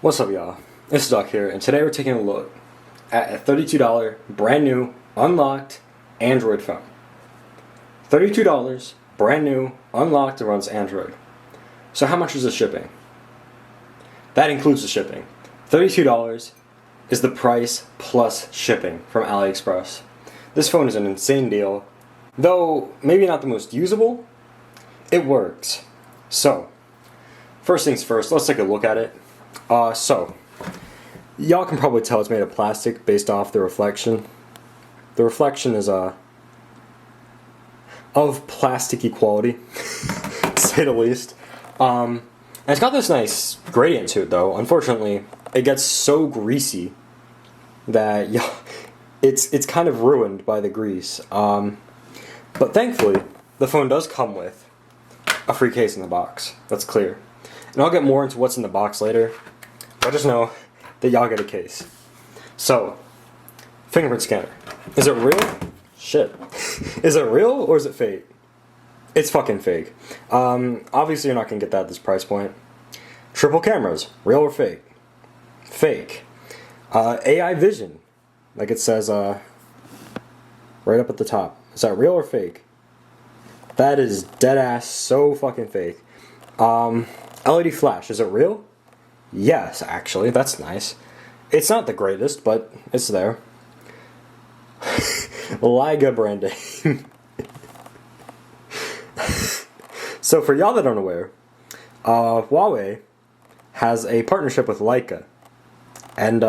What's up, y'all? It's Doc here, and today we're taking a look at a $32 brand new unlocked Android phone. $32 brand new unlocked and runs Android. So how much is the shipping? That includes the shipping. $32 is the price plus shipping from AliExpress. This phone is an insane deal, though maybe not the most usable. It works. So, first things first, let's take a look at it. Y'all can probably tell it's made of plastic based off the reflection. The reflection is of plasticky quality, to say the least. And it's got this nice gradient to it, though. Unfortunately, it gets so greasy that it's kind of ruined by the grease. But thankfully, the phone does come with a free case in the box. That's clear. And I'll get more into what's in the box later. But just know that y'all get a case. So, fingerprint scanner. Is it real? Shit. Is it real or is it fake? It's fucking fake. Obviously you're not gonna get that at this price point. Triple cameras. Real or fake? Fake. AI vision. Like it says right up at the top. Is that real or fake? That is dead ass so fucking fake. LED flash. Is it real? Yes, actually. That's nice. It's not the greatest, but it's there. Leica branding. So for y'all that aren't aware, Huawei has a partnership with Leica. And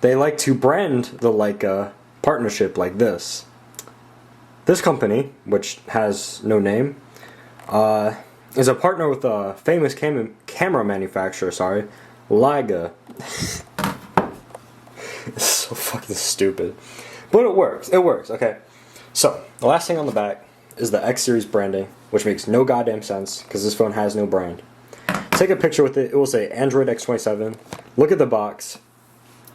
they like to brand the Leica partnership like this. This company, which has no name, is a partner with a famous camera manufacturer, Leica. It's so fucking stupid. But it works. It works, okay. So, the last thing on the back is the X series branding, which makes no goddamn sense, because this phone has no brand. Take a picture with it. It will say Android X27. Look at the box,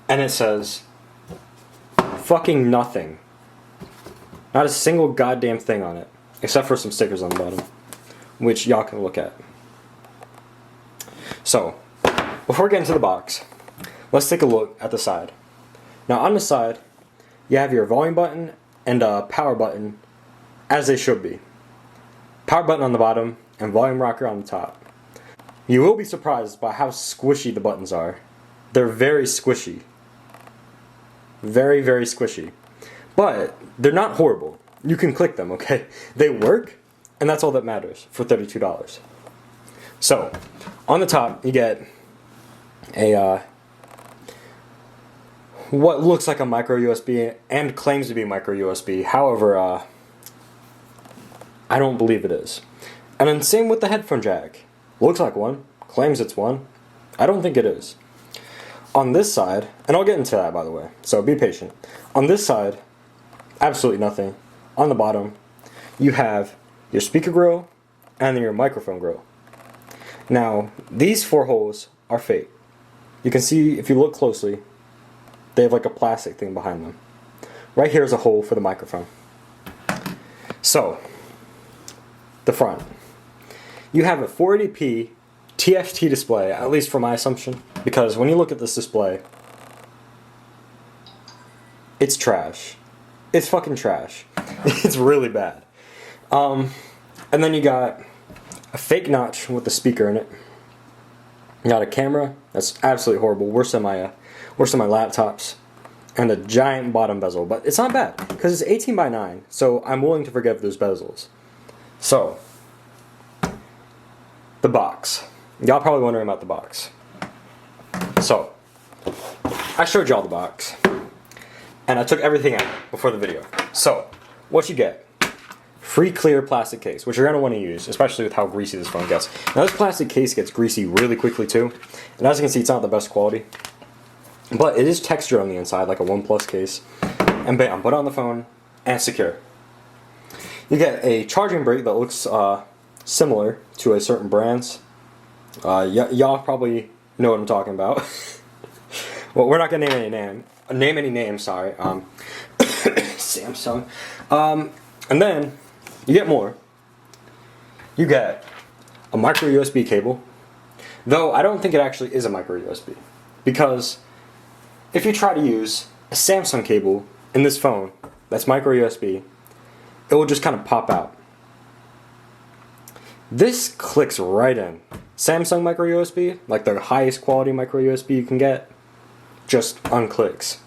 and it says fucking nothing. Not a single goddamn thing on it, except for some stickers on the bottom, which y'all can look at. So, before we get into the box, let's take a look at the side. Now on the side, you have your volume button and a power button, as they should be. Power button on the bottom and volume rocker on the top. You will be surprised by how squishy the buttons are. They're very squishy. Very, very squishy. But they're not horrible. You can click them, okay? They work, and that's all that matters for $32. So, on the top, you get a what looks like a micro USB and claims to be micro USB. However, I don't believe it is. And then same with the headphone jack. Looks like one, claims it's one. I don't think it is. On this side, and I'll get into that by the way, so be patient. On this side, absolutely nothing. On the bottom, you have your speaker grill and then your microphone grill. Now, these 4 holes are fake. You can see, if you look closely, they have like a plastic thing behind them. Right here is a hole for the microphone. So, the front. You have a 480p TFT display, at least for my assumption, because when you look at this display, it's trash. It's fucking trash. It's really bad. And then you got a fake notch with the speaker in it. You got a camera that's absolutely horrible, worse than my laptops, and a giant bottom bezel. But it's not bad because it's 18 by 9, so I'm willing to forgive those bezels. So, the box. Y'all probably wondering about the box. So, I showed y'all the box, and I took everything out before the video. So, what you get? Free clear plastic case, which you're going to want to use, especially with how greasy this phone gets. Now this plastic case gets greasy really quickly too, and as you can see it's not the best quality, but it is textured on the inside like a OnePlus case, and bam, put it on the phone, and it's secure. You get a charging brick that looks similar to a certain brand's. Y'all probably know what I'm talking about. Well, we're not going to name any names, sorry. Samsung. And then you get more. You get a micro USB cable, Though I don't think it actually is a micro USB. Because if you try to use a Samsung cable in this phone that's micro USB, it will just kind of pop out. This clicks right in. Samsung micro USB, like the highest quality micro USB you can get, just unclicks.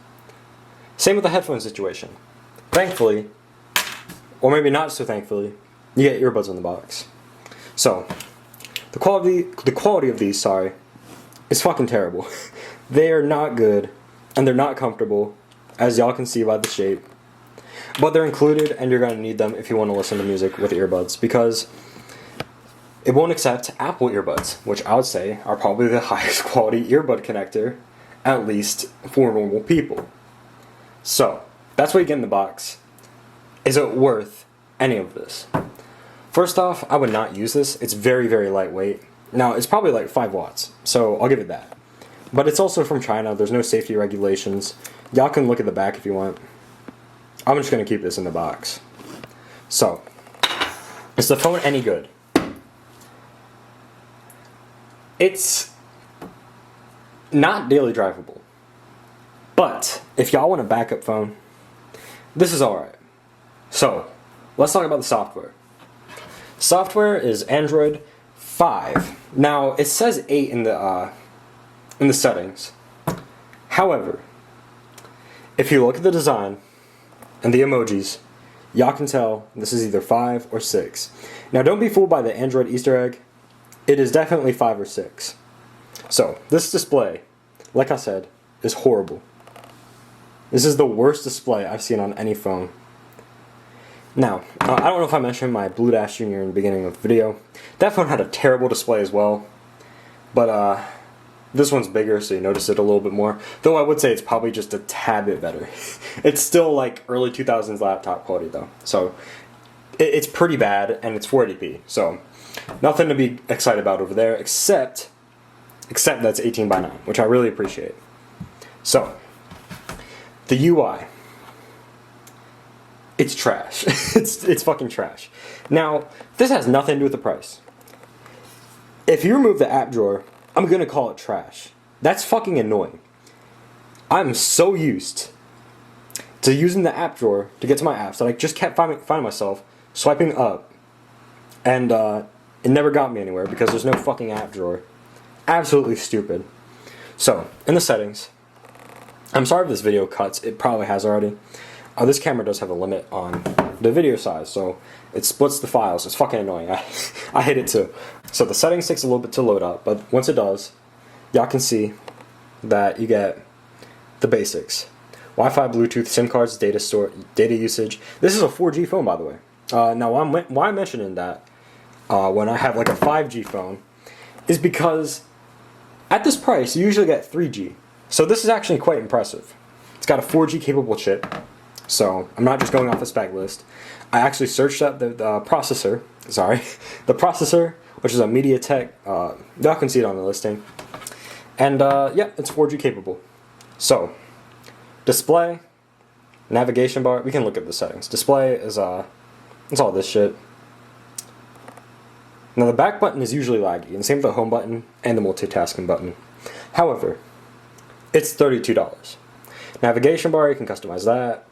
Same with the headphone situation. Thankfully, or maybe not so thankfully, you get earbuds in the box. So, the quality of these, is fucking terrible. They are not good, and they're not comfortable, as y'all can see by the shape. But they're included, and you're going to need them if you want to listen to music with earbuds, because it won't accept Apple earbuds, which I would say are probably the highest quality earbud connector, at least for normal people. So, that's what you get in the box. Is it worth any of this? First off, I would not use this. It's very, very lightweight. Now, it's probably like 5 watts, so I'll give it that. But it's also from China. There's no safety regulations. Y'all can look at the back if you want. I'm just going to keep this in the box. So, is the phone any good? It's not daily drivable. But, if y'all want a backup phone, this is alright. So, let's talk about the software. Software is Android 5. Now, it says 8 in the settings. However, if you look at the design and the emojis, y'all can tell this is either 5 or 6. Now, don't be fooled by the Android Easter egg. It is definitely 5 or 6. So, this display, like I said, is horrible. This is the worst display I've seen on any phone. Now, I don't know if I mentioned my Blue Dash Junior in the beginning of the video. That phone had a terrible display as well. But, this one's bigger, so you notice it a little bit more. Though I would say it's probably just a tad bit better. It's still like early 2000s laptop quality though. So, it's pretty bad, and it's 480p. So, nothing to be excited about over there, except that's 18:9, which I really appreciate. So, the UI. It's trash. it's fucking trash. Now, this has nothing to do with the price. If you remove the app drawer, I'm gonna call it trash. That's fucking annoying. I'm so used to using the app drawer to get to my apps that I just kept finding myself swiping up, and it never got me anywhere because there's no fucking app drawer. Absolutely stupid. So, in the settings, I'm sorry if this video cuts, it probably has already. This camera does have a limit on the video size, so it splits the files. It's fucking annoying. I hate it too. So the settings takes a little bit to load up, but once it does, y'all can see that you get the basics. Wi-Fi, Bluetooth, SIM cards, data usage. This is a 4G phone, by the way. Now, why I'm mentioning that when I have like a 5G phone is because at this price, you usually get 3G. So this is actually quite impressive. It's got a 4G capable chip. So, I'm not just going off the spec list. I actually searched up the processor, the processor, which is a MediaTek, y'all can see it on the listing. And, yeah, it's 4G capable. So, display, navigation bar, we can look at the settings. Display is, it's all this shit. Now, the back button is usually laggy, and same with the home button and the multitasking button. However, it's $32. Navigation bar, you can customize that.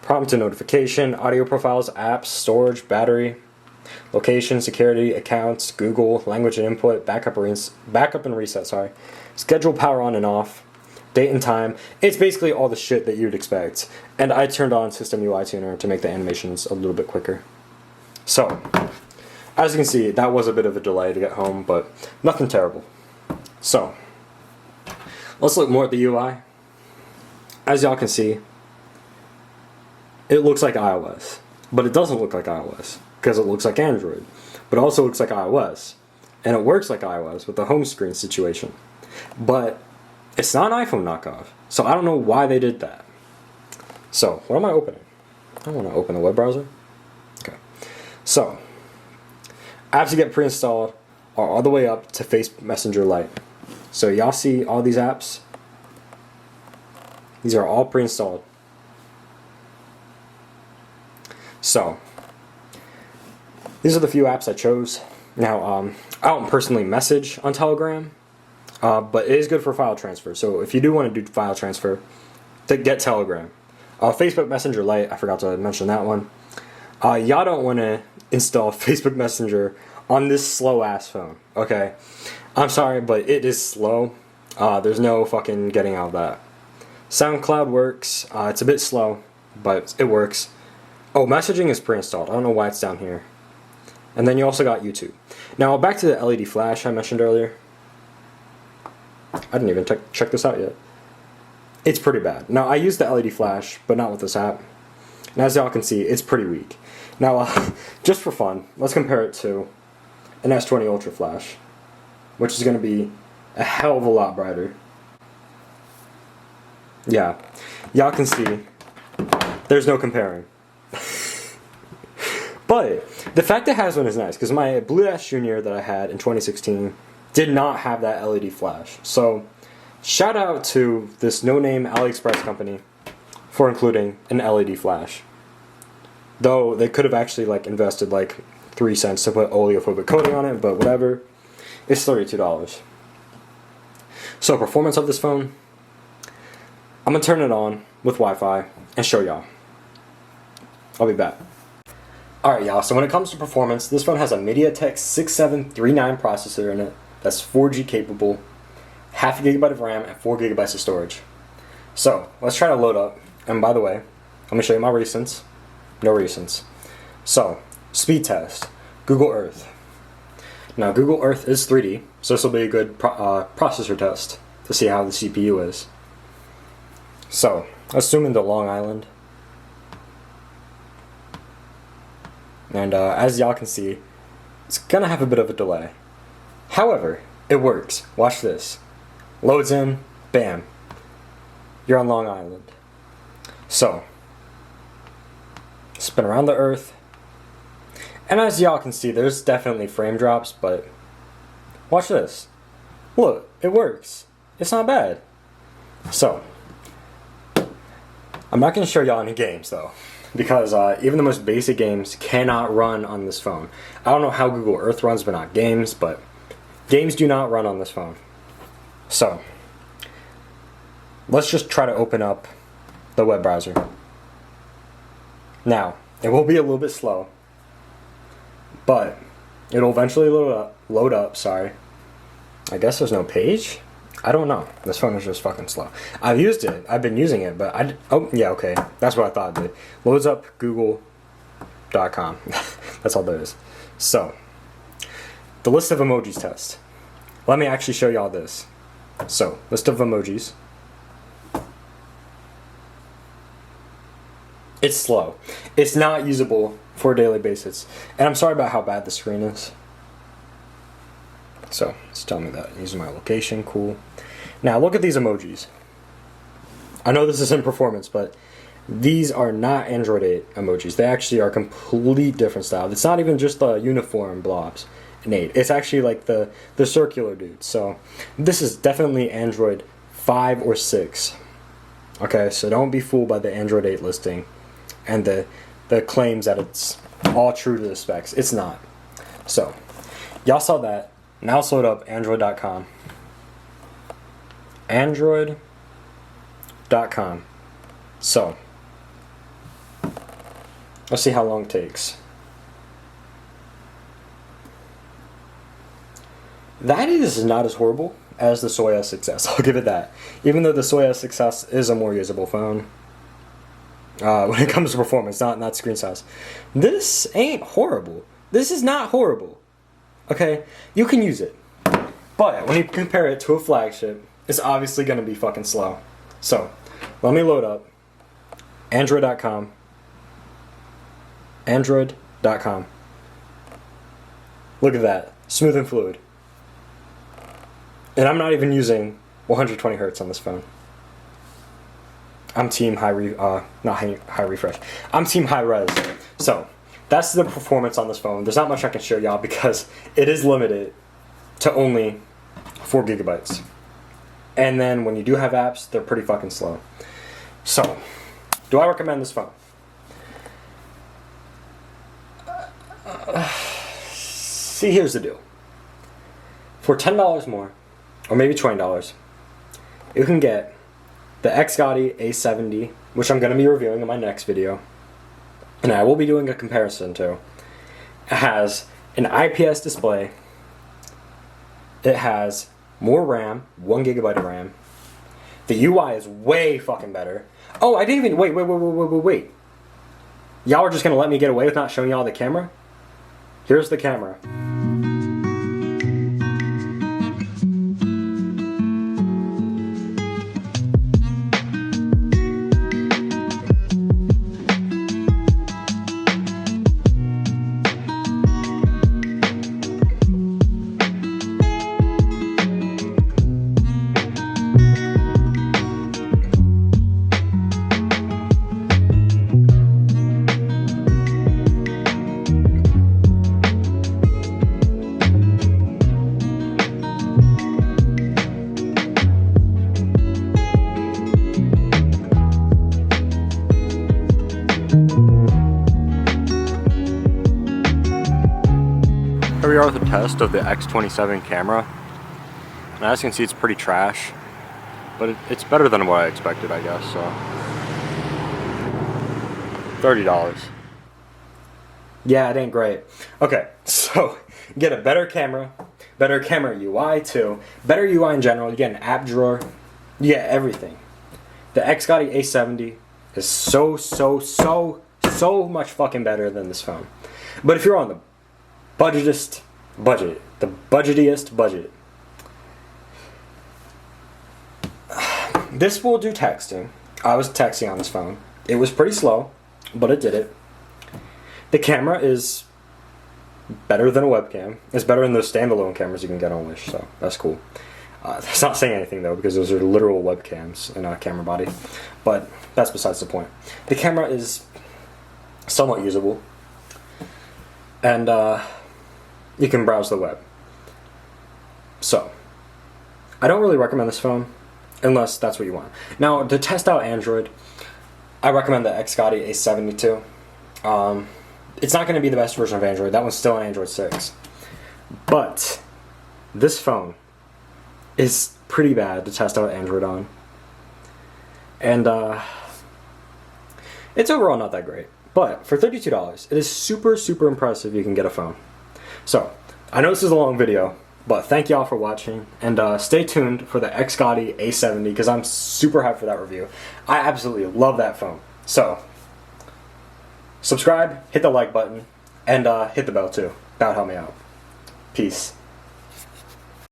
Prompt and notification, audio profiles, apps, storage, battery, location, security, accounts, Google, language and input, backup and reset, schedule power on and off, date and time. It's basically all the shit that you'd expect. And I turned on System UI Tuner to make the animations a little bit quicker. So, as you can see, that was a bit of a delay to get home, but nothing terrible. So, let's look more at the UI. As y'all can see, it looks like iOS, but it doesn't look like iOS because it looks like Android, but it also looks like iOS, and it works like iOS with the home screen situation, but it's not an iPhone knockoff, so I don't know why they did that. So, what am I opening? I want to open the web browser. Okay, so apps you get pre-installed are all the way up to Face Messenger Lite. So y'all see all these apps? These are all pre-installed. So, these are the few apps I chose. Now, I don't personally message on Telegram, but it is good for file transfer. So if you do want to do file transfer, get Telegram. Facebook Messenger Lite, I forgot to mention that one. Y'all don't want to install Facebook Messenger on this slow ass phone, okay? I'm sorry, but it is slow. There's no fucking getting out of that. SoundCloud works. It's a bit slow, but it works. Oh, messaging is pre-installed. I don't know why it's down here. And then you also got YouTube. Now, back to the LED flash I mentioned earlier. I didn't even check this out yet. It's pretty bad. Now, I use the LED flash, but not with this app. And as y'all can see, it's pretty weak. Now, just for fun, let's compare it to an S20 Ultra Flash, which is going to be a hell of a lot brighter. Yeah, y'all can see there's no comparing. But the fact it has one is nice, because my Blue Dash Junior that I had in 2016 did not have that LED flash. So shout out to this no-name AliExpress company for including an LED flash. Though they could have actually like invested like 3 cents to put oleophobic coating on it, but whatever. It's $32. So performance of this phone, I'm gonna turn it on with Wi-Fi and show y'all. I'll be back. Alright y'all, so when it comes to performance, this phone has a MediaTek 6739 processor in it that's 4G capable, half a gigabyte of RAM, and 4 gigabytes of storage. So let's try to load up. And by the way, I'm gonna show you my recents. No recents. So, speed test, Google Earth. Now Google Earth is 3D, so this will be a good processor test to see how the CPU is. So, let's zoom into Long Island. And as y'all can see, it's gonna have a bit of a delay. However, it works. Watch this. Loads in, bam. You're on Long Island. So, spin around the Earth. And as y'all can see, there's definitely frame drops, but watch this. Look, it works. It's not bad. So, I'm not going to show y'all any games though, because even the most basic games cannot run on this phone. I don't know how Google Earth runs, but not games, but games do not run on this phone. So, let's just try to open up the web browser. Now, it will be a little bit slow, but it'll eventually load up, sorry. I guess there's no page? I don't know. This phone is just fucking slow. I've used it. I've been using it, but oh, yeah, okay. That's what I thought it did. Loads up google.com. That's all there is. So, the list of emojis test. Let me actually show y'all this. So, list of emojis. It's slow. It's not usable for a daily basis. And I'm sorry about how bad the screen is. So, it's telling me that. Using my location, cool. Now, look at these emojis. I know this is in performance, but these are not Android 8 emojis. They actually are complete different style. It's not even just the uniform blobs in 8. It's actually like the circular dude. So, this is definitely Android 5 or 6. Okay, so don't be fooled by the Android 8 listing and the claims that it's all true to the specs. It's not. So, y'all saw that. Now let's load up Android.com. Android.com. So, let's see how long it takes. That is not as horrible as the Soy S6s. I'll give it that. Even though the Soy S6s is a more usable phone. When it comes to performance, not screen size. This ain't horrible. This is not horrible. Okay? You can use it. But when you compare it to a flagship, it's obviously going to be fucking slow. So, let me load up Android.com. Android.com. Not that. Smooth and fluid. And I'm not even using 120 Hz on this phone. I'm team not high refresh. I'm team high res. So, that's the performance on this phone. There's not much I can show y'all because it is limited to only 4 gigabytes. And then when you do have apps, they're pretty fucking slow. So, do I recommend this phone? See, here's the deal. For $10 more, or maybe $20, you can get the X27 A70, which I'm going to be reviewing in my next video, and I will be doing a comparison too. It has an IPS display. It has more RAM, 1 GB of RAM. The UI is way fucking better. Oh, I didn't even, wait. Y'all are just going to let me get away with not showing y'all the camera? Here's the camera. Here we are with a test of the X27 camera, and as you can see, it's pretty trash, but it's better than what I expected, I guess. So $30. Yeah, it ain't great. Okay, so get a better camera UI too, better UI in general. You get an app drawer, you get everything. The X27 A70 is so much fucking better than this phone. But if you're on the budgetiest budget, this will do texting. I was texting on this phone. It was pretty slow, but it did it. The camera is better than a webcam. It's better than those standalone cameras you can get on Wish, so that's cool. That's not saying anything though, because those are literal webcams in a camera body, but that's besides the point. The camera is somewhat usable, and you can browse the web. So, I don't really recommend this phone, unless that's what you want. Now, to test out Android, I recommend the X27 A72. It's not going to be the best version of Android. That one's still an Android 6. But, this phone is pretty bad to test out Android on. And, it's overall not that great. But, for $32, it is super impressive you can get a phone. So, I know this is a long video, but thank y'all for watching, and stay tuned for the X27 A70, because I'm super hyped for that review. I absolutely love that phone. So, subscribe, hit the like button, and hit the bell too. That would help me out. Peace.